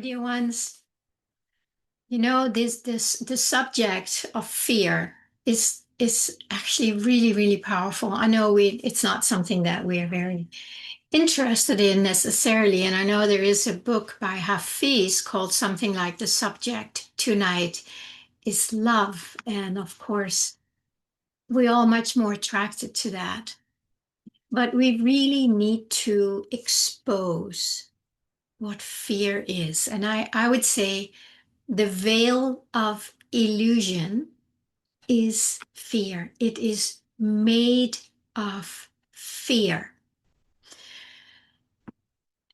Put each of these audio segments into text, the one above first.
Dear ones, the subject of fear is actually really, really powerful. I know it's not something that we're very interested in necessarily, and I know there is a book by Hafiz called something like The Subject Tonight is Love, and of course, we're all much more attracted to that. But we really need to expose what fear is. And I would say the veil of illusion is fear. It is made of fear.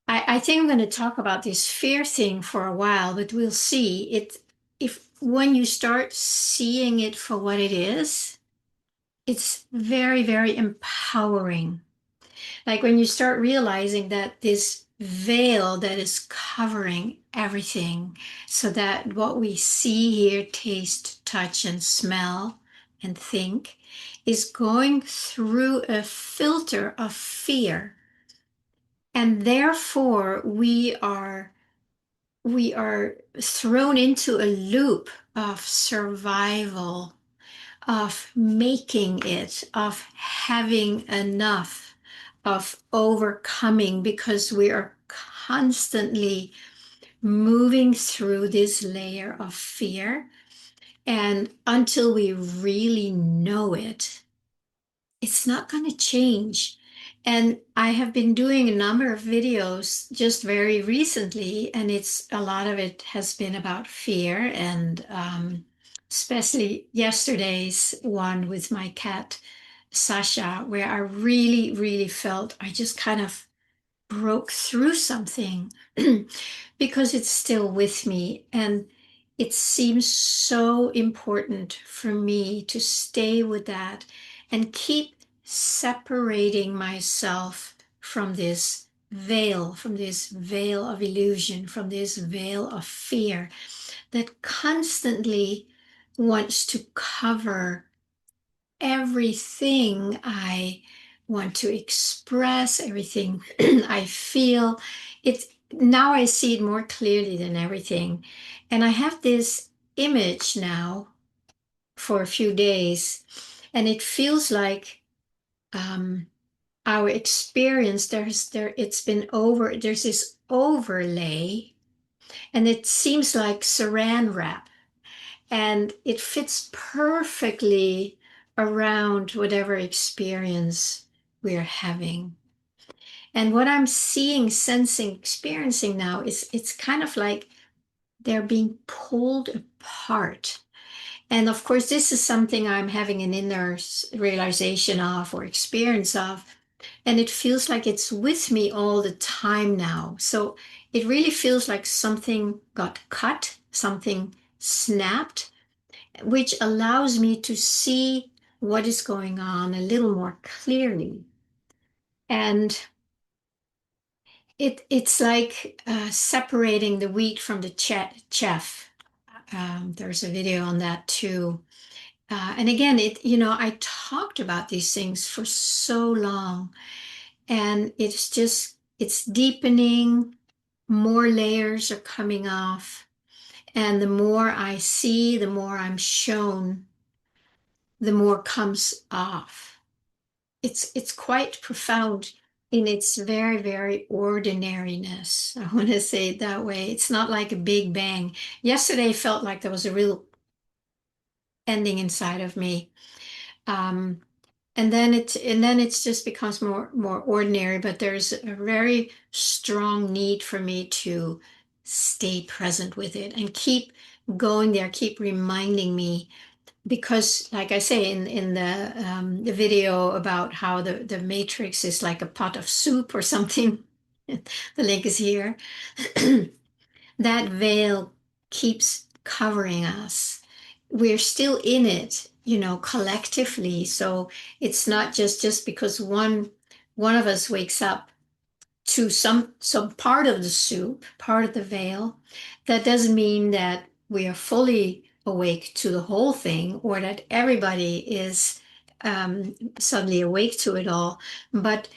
I think I'm going to talk about this fear thing for a while, but we'll see. If when you start seeing it for what it is, it's very, very empowering. Like when you start realizing that this veil that is covering everything, so that what we see, hear, taste, touch, and smell and think is going through a filter of fear. And therefore we are thrown into a loop of survival, of making it, of having enough, of overcoming, because we are constantly moving through this layer of fear. And until we really know it, it's not going to change. And I have been doing a number of videos just very recently, and it's a lot of it has been about fear, and especially yesterday's one with my cat Sasha, where I really, really felt I just kind of broke through something because it's still with me. And it seems so important for me to stay with that and keep separating myself from this veil of illusion, from this veil of fear that constantly wants to cover everything I want to express, everything I feel. It's now I see it more clearly than everything. And I have this image now for a few days, and it feels like our experience, there's this overlay, and it seems like saran wrap, and it fits perfectly around whatever experience we're having. And what I'm seeing, sensing, experiencing now is it's kind of like they're being pulled apart. And of course, this is something I'm having an inner realization of or experience of. And it feels like it's with me all the time now. So it really feels like something got cut, something snapped, which allows me to see what is going on a little more clearly. And it's like separating the wheat from the chaff. There's a video on that too. And again, I talked about these things for so long, and it's deepening. More layers are coming off. And the more I see, the more I'm shown, the more comes off. It's quite profound in its very, very ordinariness. I want to say it that way. It's not like a big bang. Yesterday felt like there was a real ending inside of me. Um, and then it's just becomes more ordinary, but there's a very strong need for me to stay present with it and keep going there, keep reminding me, because like I say in the video about how the matrix is like a pot of soup or something, the link is here. That veil keeps covering us. We're still in it, collectively. So it's not just because one of us wakes up to some part of the soup, part of the veil. That doesn't mean that we are fully awake to the whole thing, or that everybody is suddenly awake to it all. But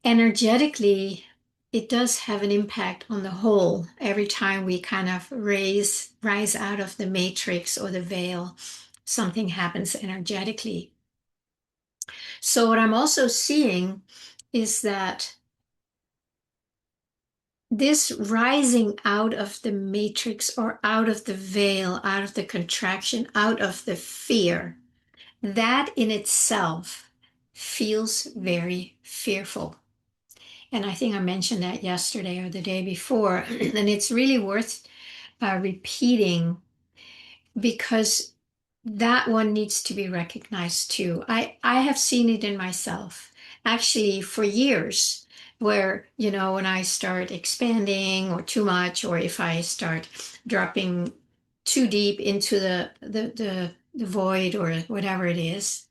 energetically, it does have an impact on the whole. Every time we kind of rise out of the matrix or the veil, something happens energetically. So what I'm also seeing is that this rising out of the matrix or out of the veil, out of the contraction, out of the fear, that in itself feels very fearful. And I think I mentioned that yesterday or the day before. And it's really worth repeating because that one needs to be recognized too. I have seen it in myself actually for years where, when I start expanding or too much, or if I start dropping too deep into the void or whatever it is,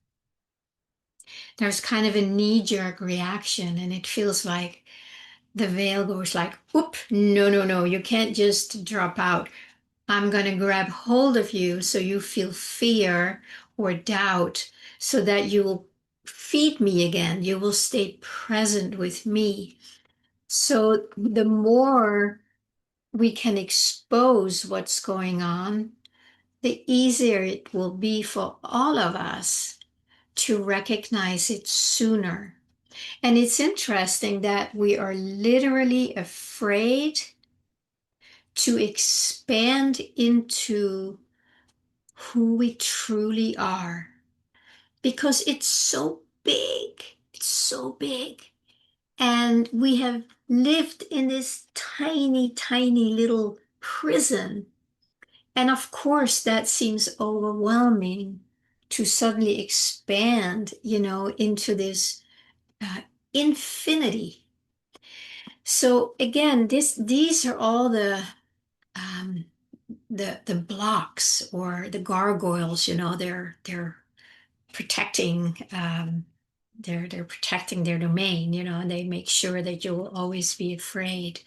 there's kind of a knee-jerk reaction and it feels like the veil goes like, whoop, no, no, no, you can't just drop out. I'm going to grab hold of you so you feel fear or doubt so that you will feed me again. You will stay present with me. So the more we can expose what's going on, the easier it will be for all of us to recognize it sooner. And it's interesting that we are literally afraid to expand into who we truly are because it's so big. It's so big. And we have lived in this tiny, tiny little prison. And of course, that seems overwhelming to suddenly expand, into this uh, infinity. So again, these are all um, the blocks or the gargoyles. They're protecting they're protecting their domain, and they make sure that you will always be afraid.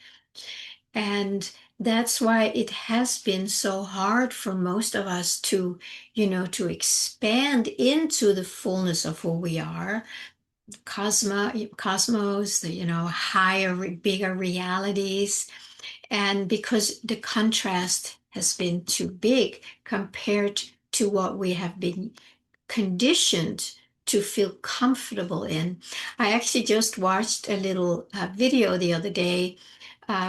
And that's why it has been so hard for most of us to expand into the fullness of who we are, cosmos, the higher, bigger realities. And because the contrast has been too big compared to what we have been conditioned to feel comfortable in. I actually just watched a little video the other day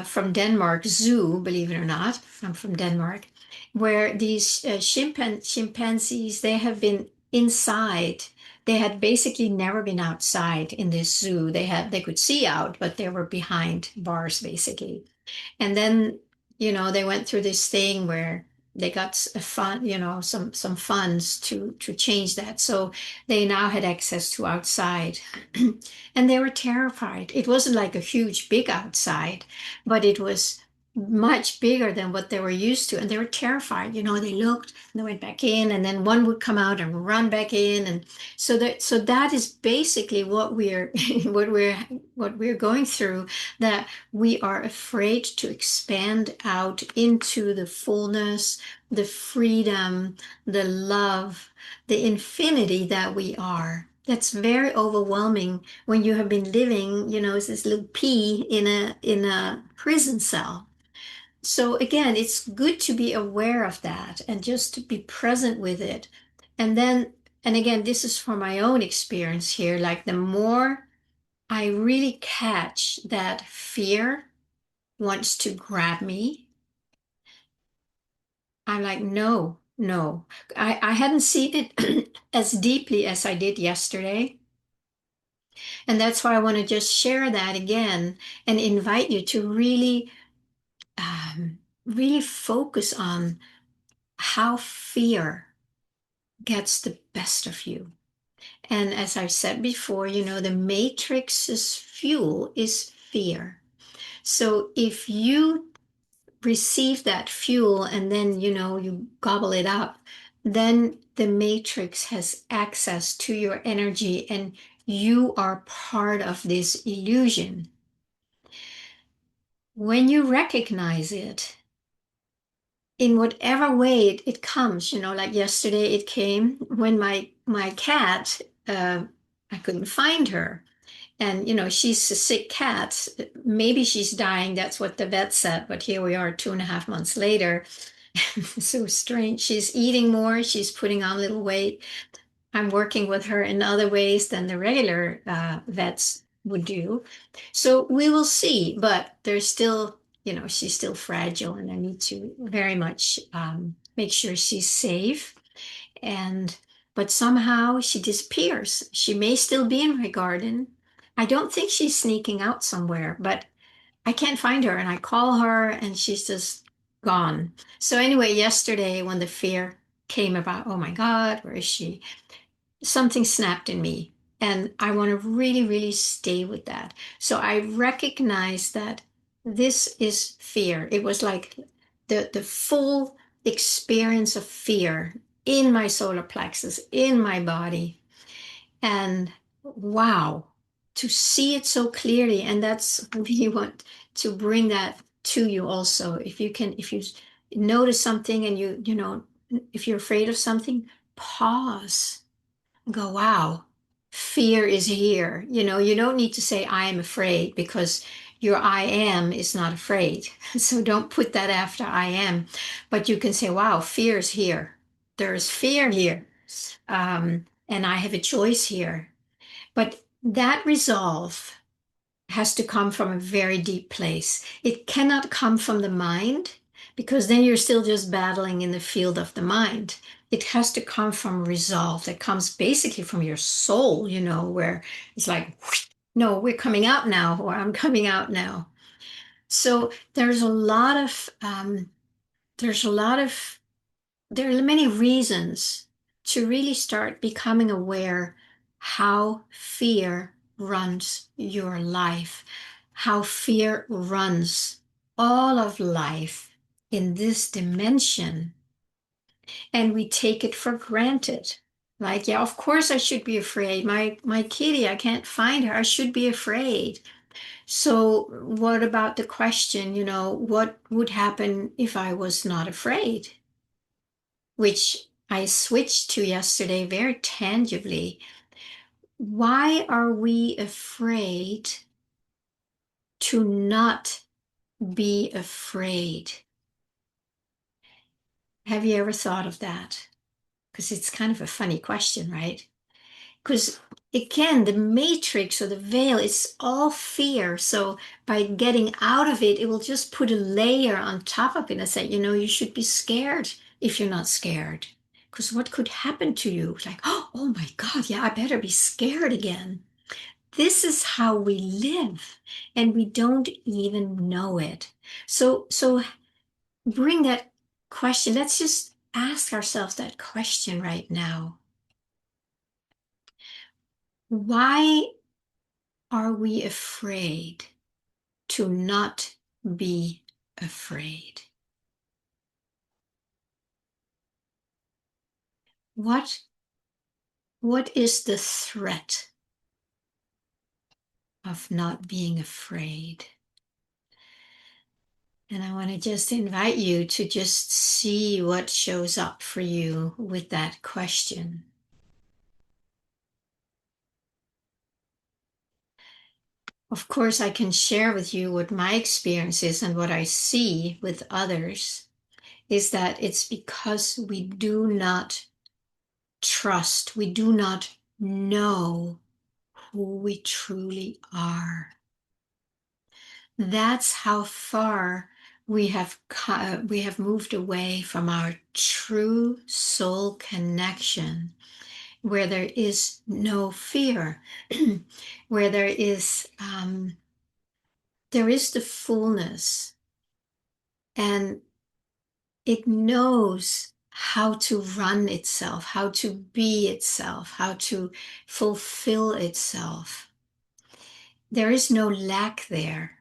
from Denmark Zoo, believe it or not. I'm from Denmark, where these chimpanzees, they have been inside. They had basically never been outside in this zoo. They could see out, but they were behind bars basically. And then, they went through this thing where they got a fund, some funds to change that. So they now had access to outside. And they were terrified. It wasn't like a huge, big outside, but it was much bigger than what they were used to. And they were terrified. They looked and they went back in, and then one would come out and run back in. And so that is basically what we're what we're going through, that we are afraid to expand out into the fullness, the freedom, the love, the infinity that we are. That's very overwhelming when you have been living, as this little pea in a prison cell. So again, it's good to be aware of that and just to be present with it. And then, and again, this is from my own experience here, like the more I really catch that fear wants to grab me, I'm like, no, no. I hadn't seen it as deeply as I did yesterday. And that's why I want to just share that again and invite you to really focus on how fear gets the best of you. And as I've said before, the matrix's fuel is fear. So if you receive that fuel and then you gobble it up, then the matrix has access to your energy and you are part of this illusion. When you recognize it in whatever way it comes, like yesterday it came when my cat, I couldn't find her. And, she's a sick cat. Maybe she's dying. That's what the vet said. But here we are 2.5 months later. So strange. She's eating more. She's putting on a little weight. I'm working with her in other ways than the regular vets would do. So we will see. But there's still, she's still fragile, and I need to very much make sure she's safe. And but somehow she disappears. She may still be in my garden. I don't think she's sneaking out somewhere, but I can't find her. And I call her and she's just gone. So anyway, yesterday when the fear came about, oh my God, where is she? Something snapped in me. And I want to really, really stay with that. So I recognize that this is fear. It was like the full experience of fear in my solar plexus, in my body. And wow, to see it so clearly. And that's we want to bring that to you also. If you notice something and if you're afraid of something, pause, go, wow, fear is here. You don't need to say, I am afraid, because your I am is not afraid. So don't put that after I am. But you can say, wow, fear is here. There's fear here. And I have a choice here. But that resolve has to come from a very deep place. It cannot come from the mind, because then you're still just battling in the field of the mind. It has to come from resolve that comes basically from your soul, where it's like, no, we're coming out now, or I'm coming out now. So there's a lot of there are many reasons to really start becoming aware how fear runs your life, how fear runs all of life in this dimension. And we take it for granted. Like, yeah, of course I should be afraid. My kitty, I can't find her. I should be afraid. So what about the question, what would happen if I was not afraid? Which I switched to yesterday very tangibly. Why are we afraid to not be afraid? Have you ever thought of that? Because it's kind of a funny question, right? Because again, the matrix or the veil is all fear. So by getting out of it, it will just put a layer on top of it and say, you should be scared if you're not scared. Because what could happen to you? Like, oh my God, yeah, I better be scared again. This is how we live, and we don't even know it. So bring that question. Let's just ask ourselves that question right now. Why are we afraid to not be afraid? What is the threat of not being afraid? And I want to just invite you to just see what shows up for you with that question. Of course, I can share with you what my experience is, and what I see with others is that it's because we do not trust, we do not know who we truly are. That's how far we have moved away from our true soul connection, where there is no fear, where there is the fullness, and it knows how to run itself, how to be itself, how to fulfill itself. There is no lack there.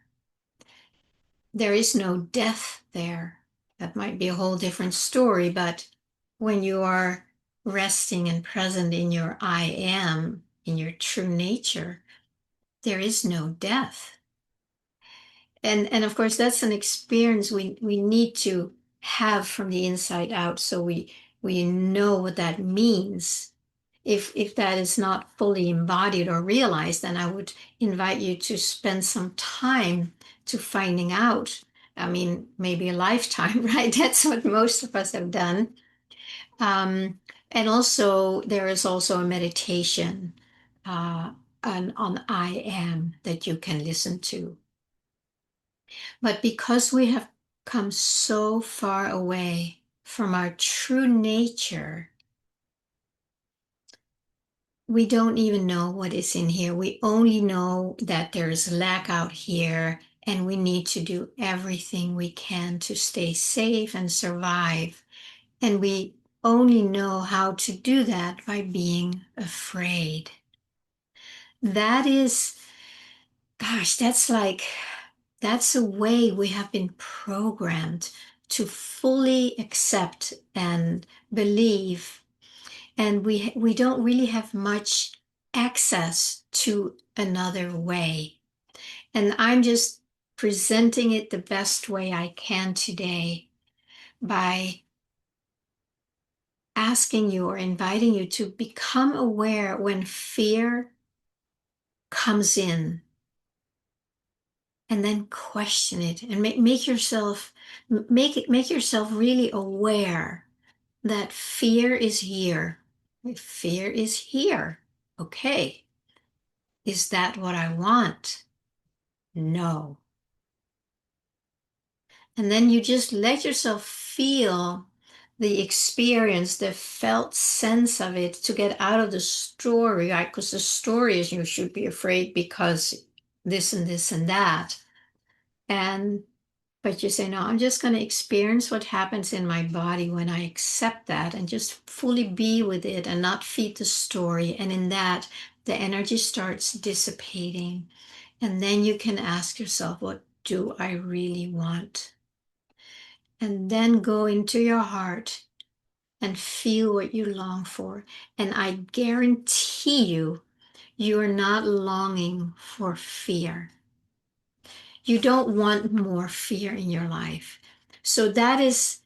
There is no death there. That might be a whole different story, but when you are resting and present in your I am, in your true nature, there is no death. And of course, that's an experience we need to have from the inside out, so we know what that means. if that is not fully embodied or realized, then I would invite you to spend some time to finding out. I mean, maybe a lifetime, right? That's what most of us have done. Um, and also, there is also a meditation uh, on I am that you can listen to. But because we have come so far away from our true nature, we don't even know what is in here. We only know that there's lack out here, and we need to do everything we can to stay safe and survive. And we only know how to do that by being afraid. That is, gosh, that's a way we have been programmed to fully accept and believe, and we don't really have much access to another way. And I'm just presenting it the best way I can today by asking you or inviting you to become aware when fear comes in, and then question it and make yourself really aware that fear is here. Fear is here. Okay. Is that what I want? No. And then you just let yourself feel the experience, the felt sense of it, to get out of the story, right? Because the story is you should be afraid because this and that. And but you say, no, I'm just going to experience what happens in my body when I accept that and just fully be with it and not feed the story. And in that, the energy starts dissipating. And then you can ask yourself, what do I really want? And then go into your heart and feel what you long for. And I guarantee you, you are not longing for fear. You don't want more fear in your life. So that's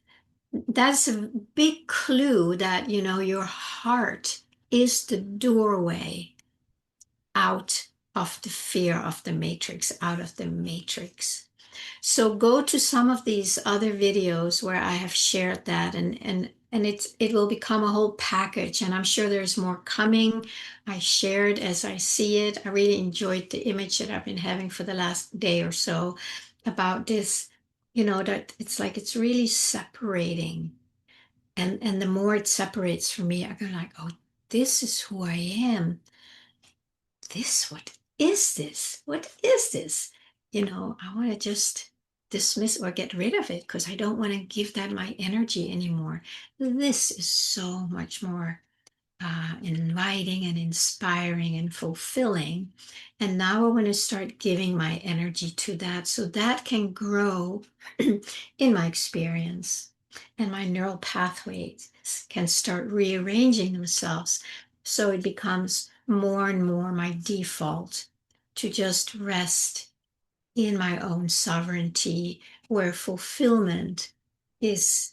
a big clue that, your heart is the doorway out of the fear of the matrix, out of the matrix. So go to some of these other videos where I have shared that, and it will become a whole package, and I'm sure there's more coming. I shared as I see it. I really enjoyed the image that I've been having for the last day or so about this, that it's like it's really separating. And the more it separates from me, I go like, oh, this is who I am. What is this? What is this? I want to just dismiss or get rid of it because I don't want to give that my energy anymore. This is so much more inviting and inspiring and fulfilling. And now I want to start giving my energy to that so that can grow in my experience. And my neural pathways can start rearranging themselves so it becomes more and more my default to just rest in my own sovereignty, where fulfillment is,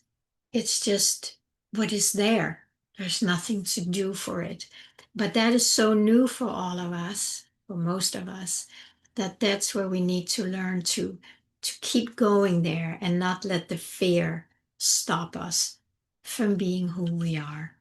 it's just what is there. There's nothing to do for it. But that is so new for all of us, for most of us, that that's where we need to learn to keep going there and not let the fear stop us from being who we are.